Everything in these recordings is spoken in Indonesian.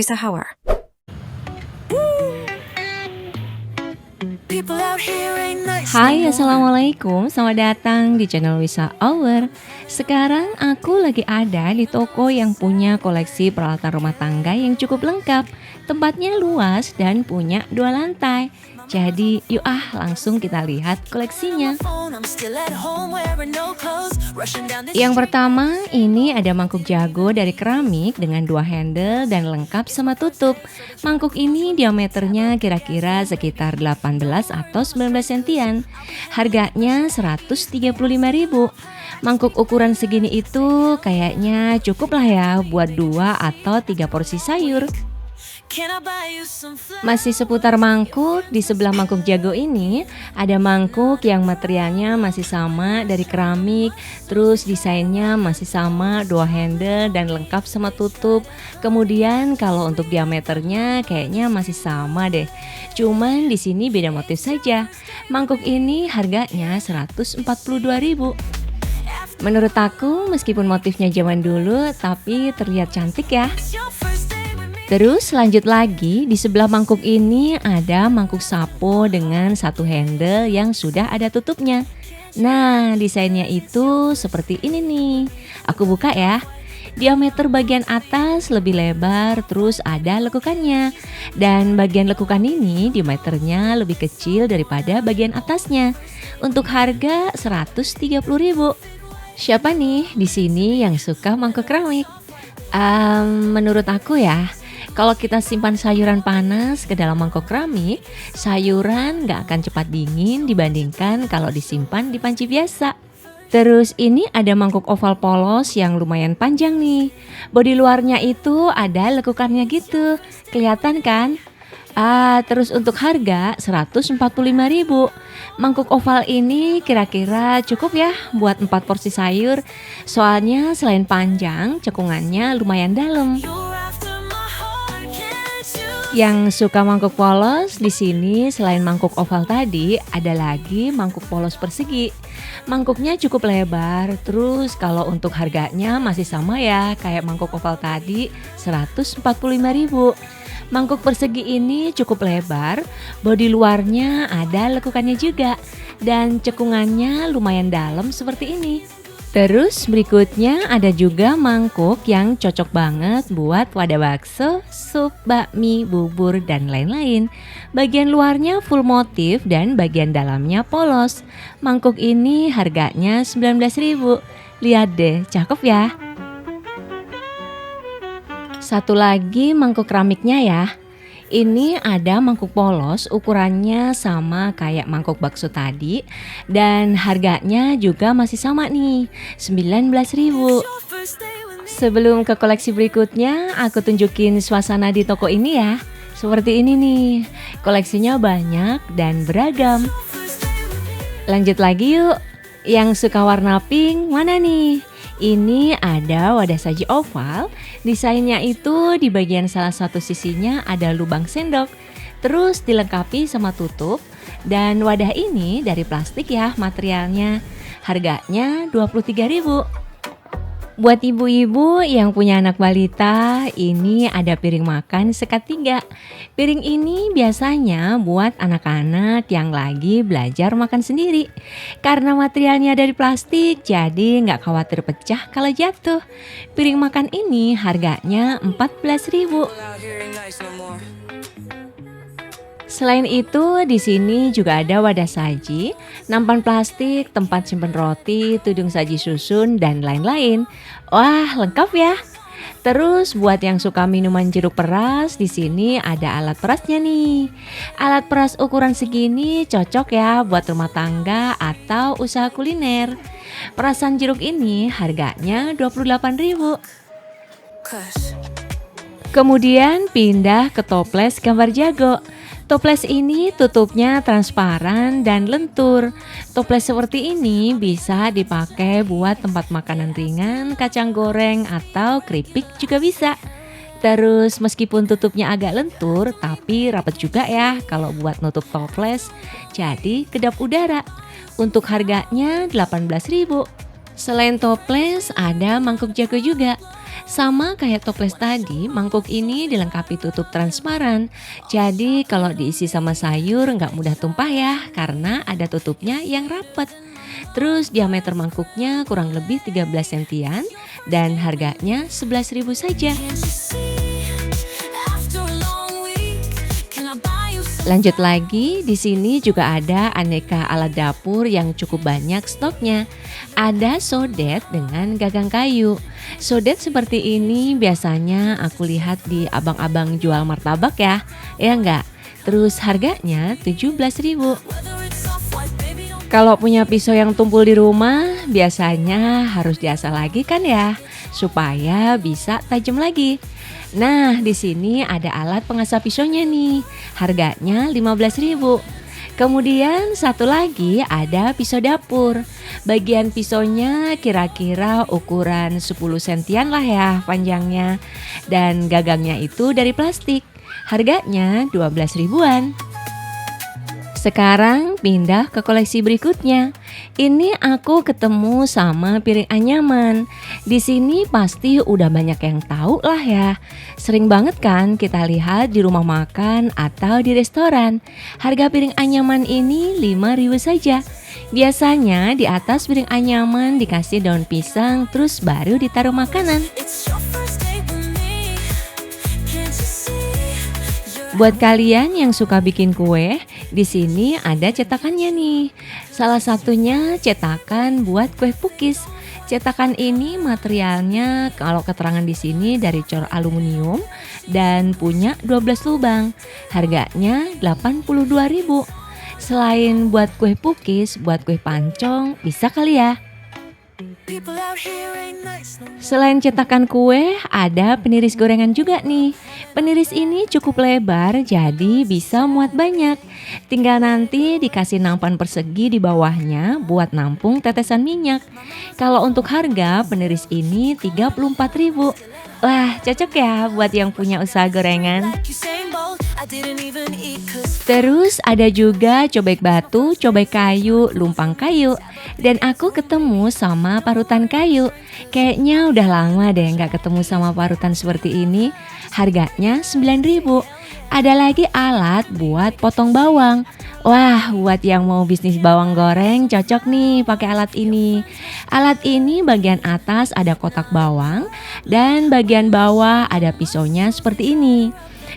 Louisa Hauer. Hai, Assalamualaikum. Selamat datang di channel Louisa Hauer. Sekarang aku lagi ada di toko yang punya koleksi peralatan rumah tangga yang cukup lengkap. Tempatnya luas dan punya 2 lantai. Jadi yuk langsung kita lihat koleksinya. Yang pertama, ini ada mangkuk jago dari keramik dengan 2 handle dan lengkap sama tutup. Mangkuk ini diameternya kira-kira sekitar 18 atau 19 sentian. Harganya 135.000. Mangkuk ukuran segini itu kayaknya cukup lah ya buat 2 atau 3 porsi sayur. Masih seputar mangkuk, di sebelah mangkuk jago ini ada mangkuk yang materialnya masih sama dari keramik, terus desainnya masih sama, 2 handle dan lengkap sama tutup. Kemudian kalau untuk diameternya kayaknya masih sama deh. Cuman di sini beda motif saja. Mangkuk ini harganya 142.000. Menurut aku meskipun motifnya zaman dulu tapi terlihat cantik ya. Terus lanjut lagi, di sebelah mangkuk ini ada mangkuk sapo dengan 1 handle yang sudah ada tutupnya. Nah, desainnya itu seperti ini nih. Aku buka ya. Diameter bagian atas lebih lebar, terus ada lekukannya. Dan bagian lekukan ini diameternya lebih kecil daripada bagian atasnya. Untuk harga 130.000. Siapa nih di sini yang suka mangkuk keramik? Menurut aku ya, kalau kita simpan sayuran panas ke dalam mangkok keramik, sayuran nggak akan cepat dingin dibandingkan kalau disimpan di panci biasa. Terus ini ada mangkuk oval polos yang lumayan panjang nih. Bodi luarnya itu ada lekukannya gitu, kelihatan kan? Terus untuk harga 145.000. Mangkuk oval ini kira-kira cukup ya buat 4 porsi sayur. Soalnya selain panjang, cekungannya lumayan dalam. Yang suka mangkuk polos di sini selain mangkuk oval tadi ada lagi mangkuk polos persegi. Mangkuknya cukup lebar, terus kalau untuk harganya masih sama ya kayak mangkuk oval tadi, 145.000. Mangkuk persegi ini cukup lebar, bodi luarnya ada lekukannya juga dan cekungannya lumayan dalam seperti ini. Terus berikutnya ada juga mangkuk yang cocok banget buat wadah bakso, sup, bakmi, bubur, dan lain-lain. Bagian luarnya full motif dan bagian dalamnya polos. Mangkuk ini harganya 19.000. Lihat deh, cakep ya. Satu lagi mangkuk keramiknya ya. Ini ada mangkuk polos, ukurannya sama kayak mangkuk bakso tadi dan harganya juga masih sama nih, 19.000. Sebelum ke koleksi berikutnya, aku tunjukin suasana di toko ini ya. Seperti ini nih, koleksinya banyak dan beragam. Lanjut lagi yuk, yang suka warna pink mana nih? Ini ada wadah saji oval, desainnya itu di bagian salah satu sisinya ada lubang sendok, terus dilengkapi sama tutup, dan wadah ini dari plastik ya materialnya, harganya 23.000. Buat ibu-ibu yang punya anak balita, ini ada piring makan sekat 3. Piring ini biasanya buat anak-anak yang lagi belajar makan sendiri. Karena materialnya dari plastik, jadi nggak khawatir pecah kalau jatuh. Piring makan ini harganya 14.000. Selain itu, di sini juga ada wadah saji, nampan plastik, tempat simpen roti, tudung saji susun, dan lain-lain. Wah, lengkap ya. Terus buat yang suka minuman jeruk peras, di sini ada alat perasnya nih. Alat peras ukuran segini cocok ya buat rumah tangga atau usaha kuliner. Perasan jeruk ini harganya 28.000. Kemudian pindah ke toples gambar jago. Toples ini tutupnya transparan dan lentur. Toples seperti ini bisa dipakai buat tempat makanan ringan, kacang goreng, atau keripik juga bisa. Terus meskipun tutupnya agak lentur, tapi rapat juga ya kalau buat nutup toples. Jadi kedap udara. Untuk harganya 18.000. Selain toples ada mangkuk jago juga. Sama kayak toples tadi, mangkuk ini dilengkapi tutup transparan. Jadi kalau diisi sama sayur nggak mudah tumpah ya, karena ada tutupnya yang rapet. Terus diameter mangkuknya kurang lebih 13 sentian dan harganya 11.000 saja. Lanjut lagi, di sini juga ada aneka alat dapur yang cukup banyak stoknya. Ada sodet dengan gagang kayu. Sodet seperti ini biasanya aku lihat di abang-abang jual martabak ya enggak? Terus harganya 17.000. Kalau punya pisau yang tumpul di rumah, biasanya harus diasah lagi kan ya, supaya bisa tajam lagi. Nah, di sini ada alat pengasah pisaunya nih. Harganya 15.000. Kemudian satu lagi ada pisau dapur. Bagian pisaunya kira-kira ukuran 10 sentian lah ya panjangnya. Dan gagangnya itu dari plastik. Harganya 12 ribuan. Sekarang pindah ke koleksi berikutnya. Ini aku ketemu sama piring anyaman. Di sini pasti udah banyak yang tahu lah ya. Sering banget kan kita lihat di rumah makan atau di restoran. Harga piring anyaman ini 5.000 saja. Biasanya di atas piring anyaman dikasih daun pisang, terus baru ditaruh makanan. Buat kalian yang suka bikin kue, di sini ada cetakannya nih. Salah satunya cetakan buat kue pukis. Cetakan ini materialnya kalau keterangan di sini dari cor aluminium dan punya 12 lubang. Harganya 82.000. Selain buat kue pukis, buat kue pancong bisa kali ya. Selain cetakan kue, ada peniris gorengan juga nih. Peniris ini cukup lebar jadi bisa muat banyak. Tinggal nanti dikasih nampan persegi di bawahnya buat nampung tetesan minyak. Kalau untuk harga peniris ini 34.000. Wah, cocok ya buat yang punya usaha gorengan. Terus ada juga cobek batu, cobek kayu, lumpang kayu. Dan aku ketemu sama parutan kayu. Kayaknya udah lama deh nggak ketemu sama parutan seperti ini. Harganya 9.000. Ada lagi alat buat potong bawang. Wah, buat yang mau bisnis bawang goreng cocok nih pakai alat ini. Alat ini bagian atas ada kotak bawang dan bagian bawah ada pisaunya seperti ini.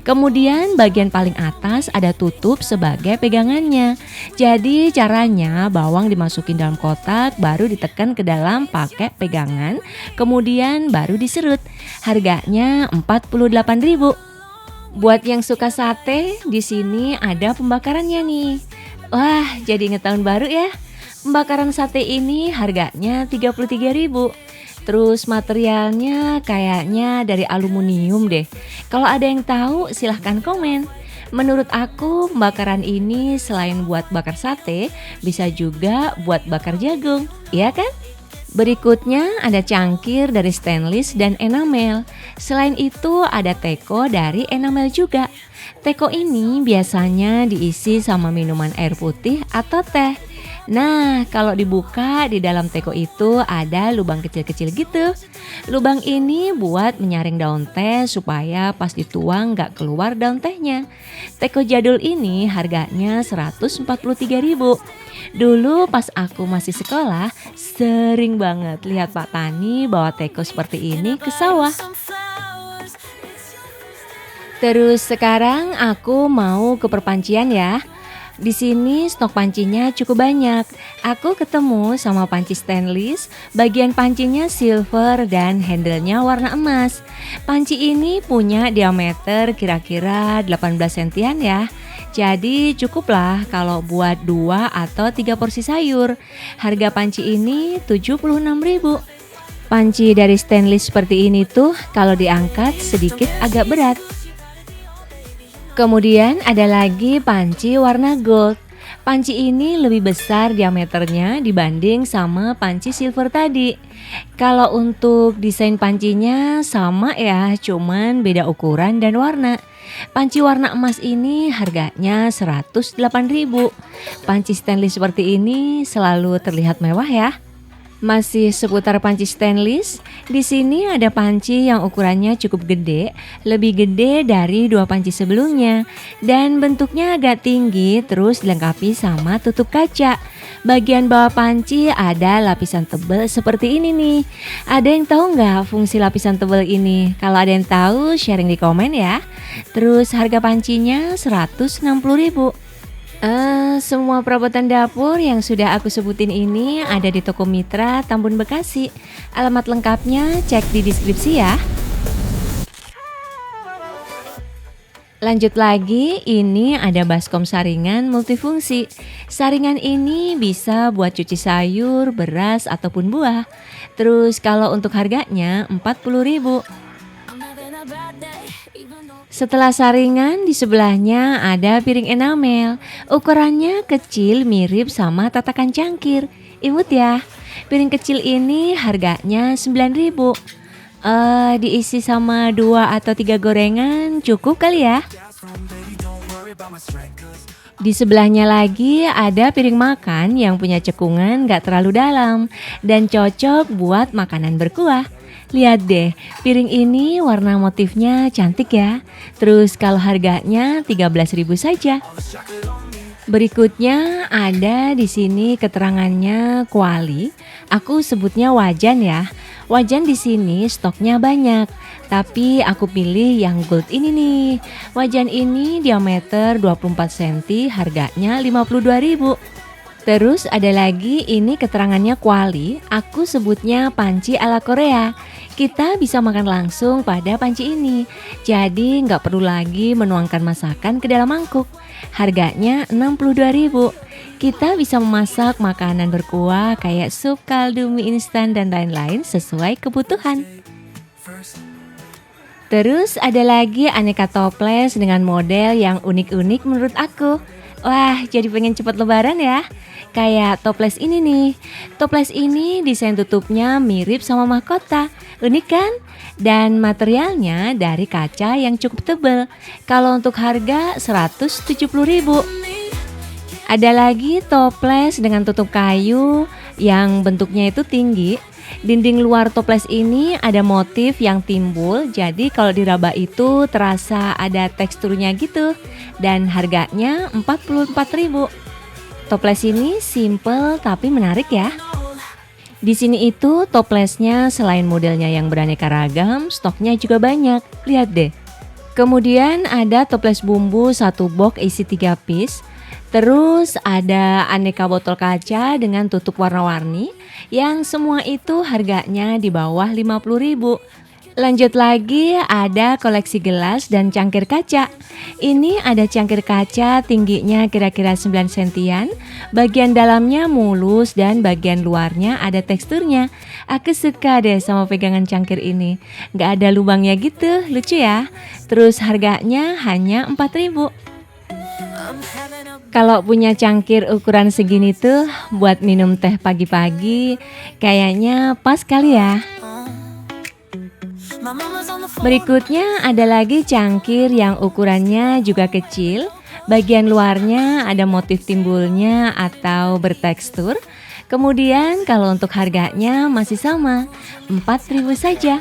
Kemudian bagian paling atas ada tutup sebagai pegangannya. Jadi caranya bawang dimasukin dalam kotak, baru ditekan ke dalam pakai pegangan, kemudian baru diserut. Harganya 48.000. Buat yang suka sate, di sini ada pembakarannya nih. Wah, jadi inget tahun baru ya. Pembakaran sate ini harganya 33.000. Terus materialnya kayaknya dari aluminium deh. Kalau ada yang tahu silahkan komen. Menurut aku pembakaran ini selain buat bakar sate, bisa juga buat bakar jagung, iya kan? Berikutnya ada cangkir dari stainless dan enamel. Selain itu ada teko dari enamel juga. Teko ini biasanya diisi sama minuman air putih atau teh. Nah, kalau dibuka di dalam teko itu ada lubang kecil-kecil gitu. Lubang ini buat menyaring daun teh supaya pas dituang gak keluar daun tehnya. Teko jadul ini harganya 143.000. Dulu pas aku masih sekolah, sering banget lihat Pak Tani bawa teko seperti ini ke sawah. Terus sekarang aku mau ke perpancian ya. Di sini stok pancinya cukup banyak. Aku ketemu sama panci stainless, bagian pancinya silver dan handle-nya warna emas. Panci ini punya diameter kira-kira 18 sentian ya. Jadi cukuplah kalau buat 2 atau 3 porsi sayur. Harga panci ini 76.000. Panci dari stainless seperti ini tuh kalau diangkat sedikit agak berat. Kemudian ada lagi panci warna gold. Panci ini lebih besar diameternya dibanding sama panci silver tadi. Kalau untuk desain pancinya sama ya, cuman beda ukuran dan warna. Panci warna emas ini harganya 108.000. Panci stainless seperti ini selalu terlihat mewah ya. Masih seputar panci stainless, di sini ada panci yang ukurannya cukup gede, lebih gede dari dua panci sebelumnya, dan bentuknya agak tinggi, terus dilengkapi sama tutup kaca. Bagian bawah panci ada lapisan tebal seperti ini nih. Ada yang tahu nggak fungsi lapisan tebal ini? Kalau ada yang tahu, sharing di komen ya. Terus harga pancinya 160.000. Semua perabotan dapur yang sudah aku sebutin ini ada di toko Mitra Tambun Bekasi. Alamat lengkapnya cek di deskripsi ya. Lanjut lagi, ini ada baskom saringan multifungsi. Saringan ini bisa buat cuci sayur, beras, ataupun buah. Terus kalau untuk harganya 40.000. Setelah saringan, di sebelahnya ada piring enamel. Ukurannya kecil mirip sama tatakan cangkir. Imut ya, piring kecil ini harganya 9.000. Diisi sama 2 atau 3 gorengan cukup kali ya. Di sebelahnya lagi ada piring makan yang punya cekungan gak terlalu dalam dan cocok buat makanan berkuah. Lihat deh, piring ini warna motifnya cantik ya. Terus kalau harganya 13.000 saja. Berikutnya ada di sini keterangannya kuali. Aku sebutnya wajan ya. Wajan di sini stoknya banyak, tapi aku pilih yang gold ini nih. Wajan ini diameter 24 cm, harganya 52.000. Terus ada lagi ini keterangannya kuali, aku sebutnya panci ala Korea. Kita bisa makan langsung pada panci ini, jadi nggak perlu lagi menuangkan masakan ke dalam mangkuk. Harganya 62.000. Kita bisa memasak makanan berkuah kayak sup, kaldu, mie instan, dan lain-lain sesuai kebutuhan. Terus ada lagi aneka toples dengan model yang unik-unik menurut aku. Wah, jadi pengen cepat lebaran ya. Kayak toples ini nih. Toples ini desain tutupnya mirip sama mahkota. Unik kan? Dan materialnya dari kaca yang cukup tebal. Kalau untuk harga 170.000. Ada lagi toples dengan tutup kayu yang bentuknya itu tinggi. Dinding luar toples ini ada motif yang timbul, jadi kalau diraba itu terasa ada teksturnya gitu. Dan harganya 44.000. Toples ini simple tapi menarik ya. Di sini itu toplesnya selain modelnya yang beraneka ragam, stoknya juga banyak. Lihat deh. Kemudian ada toples bumbu 1 box isi 3 piece. Terus ada aneka botol kaca dengan tutup warna-warni yang semua itu harganya di bawah 50.000. Lanjut lagi ada koleksi gelas dan cangkir kaca. Ini ada cangkir kaca tingginya kira-kira 9 sentian. Bagian dalamnya mulus dan bagian luarnya ada teksturnya. Aku suka deh sama pegangan cangkir ini. Gak ada lubangnya gitu, lucu ya. Terus harganya hanya 4.000. Kalau punya cangkir ukuran segini tuh buat minum teh pagi-pagi kayaknya pas kali ya. Berikutnya ada lagi cangkir yang ukurannya juga kecil. Bagian luarnya ada motif timbulnya atau bertekstur. Kemudian kalau untuk harganya masih sama, 4.000 saja.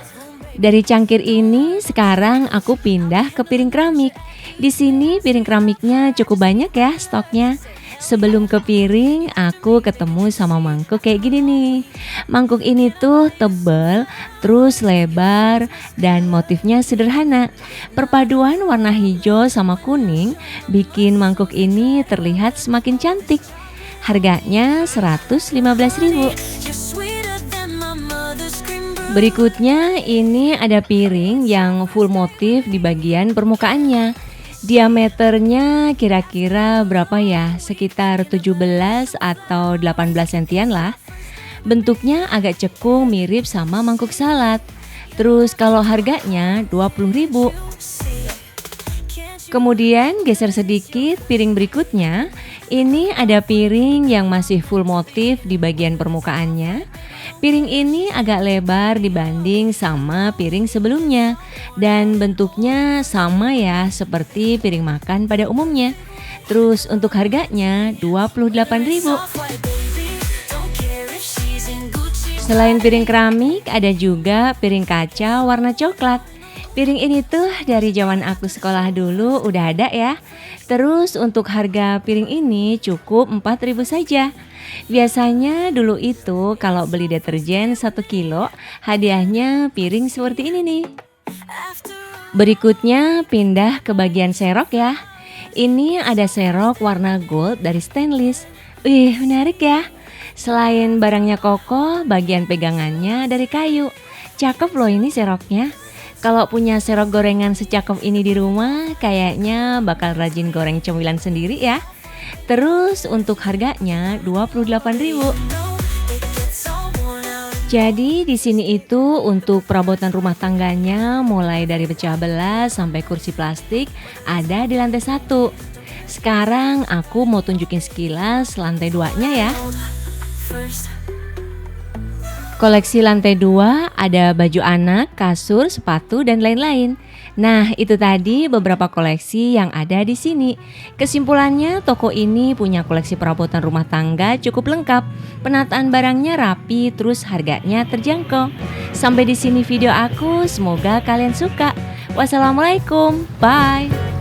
Dari cangkir ini sekarang aku pindah ke piring keramik. Di sini piring keramiknya cukup banyak ya stoknya. Sebelum ke piring, aku ketemu sama mangkuk kayak gini nih. Mangkuk ini tuh tebal, terus lebar, dan motifnya sederhana. Perpaduan warna hijau sama kuning bikin mangkuk ini terlihat semakin cantik. Harganya 115.000. Berikutnya ini ada piring yang full motif di bagian permukaannya. Diameternya kira-kira berapa ya? Sekitar 17 atau 18 sentian lah. Bentuknya agak cekung mirip sama mangkuk salad. Terus kalau harganya 20.000. Kemudian geser sedikit piring berikutnya. Ini ada piring yang masih full motif di bagian permukaannya. Piring ini agak lebar dibanding sama piring sebelumnya dan bentuknya sama ya seperti piring makan pada umumnya. Terus untuk harganya 28.000. Selain piring keramik, ada juga piring kaca warna coklat. Piring ini tuh dari zaman aku sekolah dulu udah ada ya. Terus untuk harga piring ini cukup 4.000 saja. Biasanya dulu itu kalau beli deterjen 1 kilo, hadiahnya piring seperti ini nih. Berikutnya pindah ke bagian serok ya. Ini ada serok warna gold dari stainless. Wih, menarik ya. Selain barangnya kokoh, bagian pegangannya dari kayu. Cakep loh ini seroknya. Kalau punya serok gorengan secakep ini di rumah, kayaknya bakal rajin goreng cemilan sendiri ya. Terus untuk harganya 28.000. Jadi di sini itu untuk perabotan rumah tangganya mulai dari pecah belah sampai kursi plastik ada di lantai 1. Sekarang aku mau tunjukin sekilas lantai 2-nya ya. Koleksi lantai 2 ada baju anak, kasur, sepatu, dan lain-lain. Nah, itu tadi beberapa koleksi yang ada di sini. Kesimpulannya, toko ini punya koleksi perabotan rumah tangga cukup lengkap. Penataan barangnya rapi, terus harganya terjangkau. Sampai di sini video aku, semoga kalian suka. Wassalamualaikum, bye.